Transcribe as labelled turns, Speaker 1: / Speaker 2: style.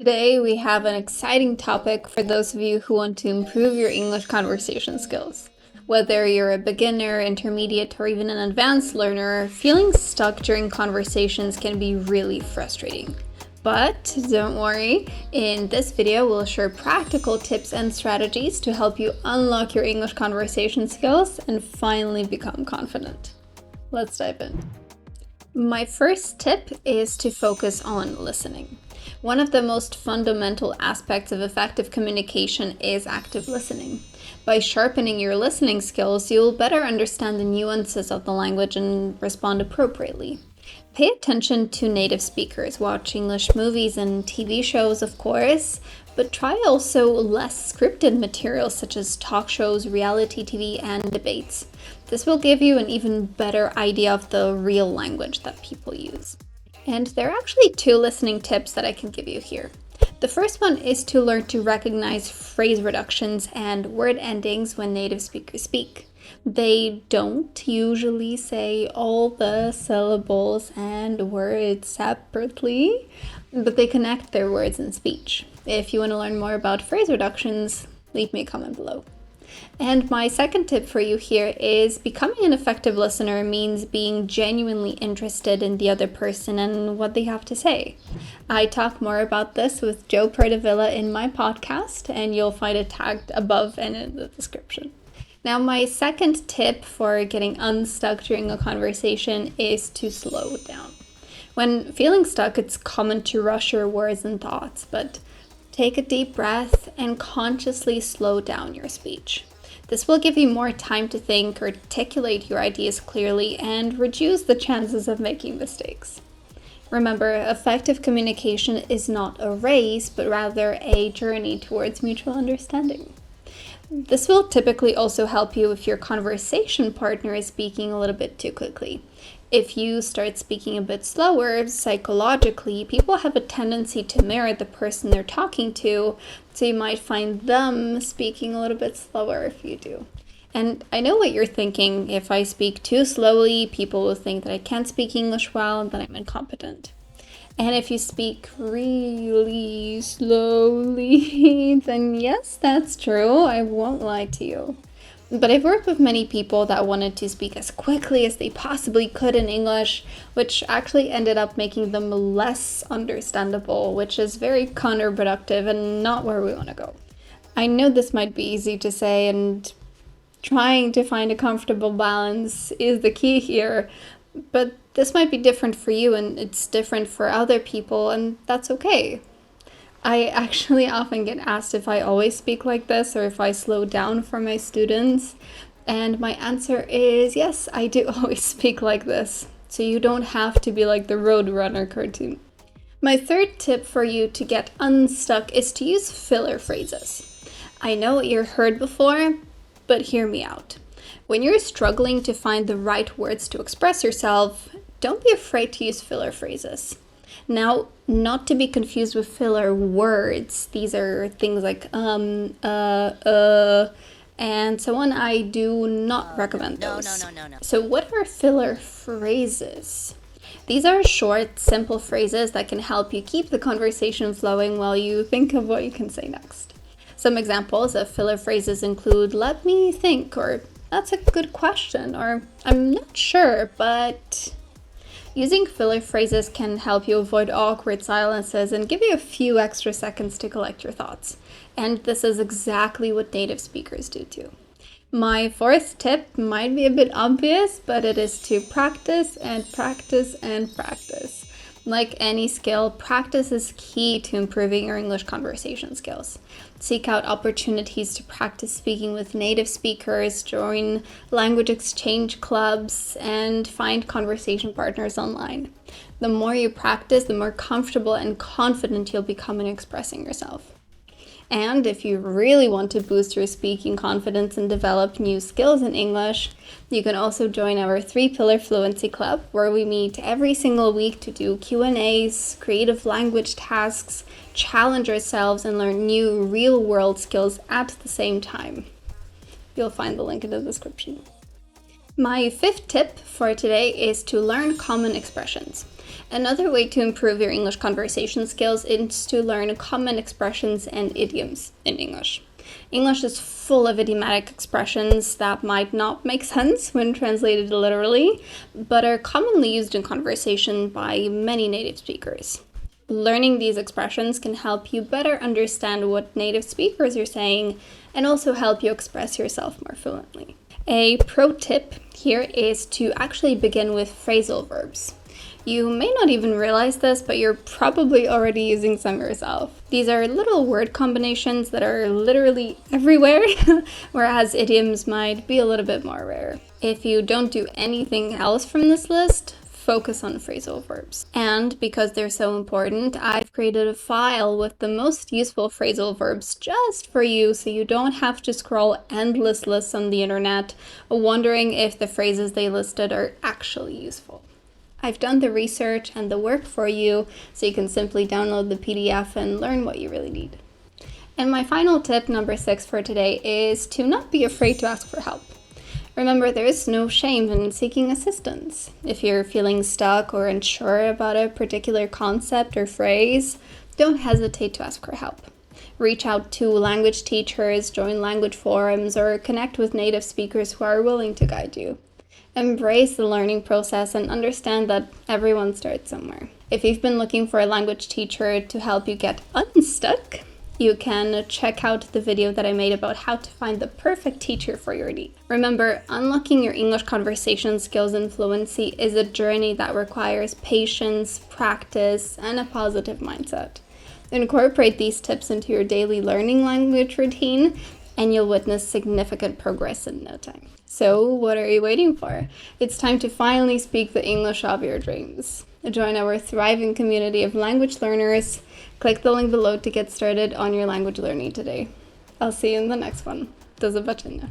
Speaker 1: Today, we have an exciting topic for those of you who want to improve your English conversation skills. Whether you're a beginner, intermediate, or even an advanced learner, feeling stuck during conversations can be really frustrating. But don't worry, in this video, we'll share practical tips and strategies to help you unlock your English conversation skills and finally become confident. Let's dive in. My first tip is to focus on listening. One of the most fundamental aspects of effective communication is active listening. By sharpening your listening skills, you'll better understand the nuances of the language and respond appropriately. Pay attention to native speakers, watch English movies and TV shows, of course, but try also less scripted materials such as talk shows, reality TV, and debates. This will give you an even better idea of the real language that people use. And there are actually two listening tips that I can give you here. The first one is to learn to recognize phrase reductions and word endings when native speakers speak. They don't usually say all the syllables and words separately, but they connect their words in speech. If you want to learn more about phrase reductions, leave me a comment below. And my second tip for you here is becoming an effective listener means being genuinely interested in the other person and what they have to say. I talk more about this with Joe Perdavilla in my podcast, and you'll find it tagged above and in the description. Now, my second tip for getting unstuck during a conversation is to slow down. When feeling stuck, it's common to rush your words and thoughts, but take a deep breath and consciously slow down your speech. This will give you more time to think, articulate your ideas clearly, and reduce the chances of making mistakes. Remember, effective communication is not a race, but rather a journey towards mutual understanding. This will typically also help you if your conversation partner is speaking a little bit too quickly. If you start speaking a bit slower, psychologically, people have a tendency to mirror the person they're talking to, so you might find them speaking a little bit slower if you do. And I know what you're thinking. If I speak too slowly, people will think that I can't speak English well and that I'm incompetent. And if you speak really slowly, then yes, that's true. I won't lie to you. But I've worked with many people that wanted to speak as quickly as they possibly could in English, which actually ended up making them less understandable, which is very counterproductive and not where we want to go. I know this might be easy to say, and trying to find a comfortable balance is the key here, but this might be different for you and it's different for other people, and that's okay. I actually often get asked if I always speak like this or if I slow down for my students. And my answer is yes, I do always speak like this. So you don't have to be like the Roadrunner cartoon. My third tip for you to get unstuck is to use filler phrases. I know what you've heard before, but hear me out. When you're struggling to find the right words to express yourself, don't be afraid to use filler phrases. Now, not to be confused with filler words. These are things like and so on. I do not recommend those. No. So what are filler phrases? These are short, simple phrases that can help you keep the conversation flowing while you think of what you can say next. Some examples of filler phrases include, let me think, or that's a good question, or I'm not sure, but... Using filler phrases can help you avoid awkward silences and give you a few extra seconds to collect your thoughts. And this is exactly what native speakers do too. My fourth tip might be a bit obvious, but it is to practice and practice and practice. Like any skill, practice is key to improving your English conversation skills. Seek out opportunities to practice speaking with native speakers, join language exchange clubs, and find conversation partners online. The more you practice, the more comfortable and confident you'll become in expressing yourself. And if you really want to boost your speaking confidence and develop new skills in English, you can also join our 3-Pillar Fluency Club, where we meet every single week to do Q&As, creative language tasks, challenge ourselves, and learn new real-world skills at the same time. You'll find the link in the description. My fifth tip for today is to learn common expressions. Another way to improve your English conversation skills is to learn common expressions and idioms in English. English is full of idiomatic expressions that might not make sense when translated literally, but are commonly used in conversation by many native speakers. Learning these expressions can help you better understand what native speakers are saying and also help you express yourself more fluently. A pro tip here is to actually begin with phrasal verbs. You may not even realize this, but you're probably already using some yourself. These are little word combinations that are literally everywhere, whereas idioms might be a little bit more rare. If you don't do anything else from this list, focus on phrasal verbs. And because they're so important, I've created a file with the most useful phrasal verbs just for you, so you don't have to scroll endless lists on the internet wondering if the phrases they listed are actually useful. I've done the research and the work for you, so you can simply download the PDF and learn what you really need. And my final tip, number 6 for today, is to not be afraid to ask for help. Remember, there is no shame in seeking assistance. If you're feeling stuck or unsure about a particular concept or phrase, don't hesitate to ask for help. Reach out to language teachers, join language forums, or connect with native speakers who are willing to guide you. Embrace the learning process and understand that everyone starts somewhere. If you've been looking for a language teacher to help you get unstuck, you can check out the video that I made about how to find the perfect teacher for your need. Remember, unlocking your English conversation skills and fluency is a journey that requires patience, practice, and a positive mindset. Incorporate these tips into your daily learning language routine, and you'll witness significant progress in no time. So, what are you waiting for? It's time to finally speak the English of your dreams. Join our thriving community of language learners. Click the link below to get started on your language learning today. I'll see you in the next one. Do zobaczenia.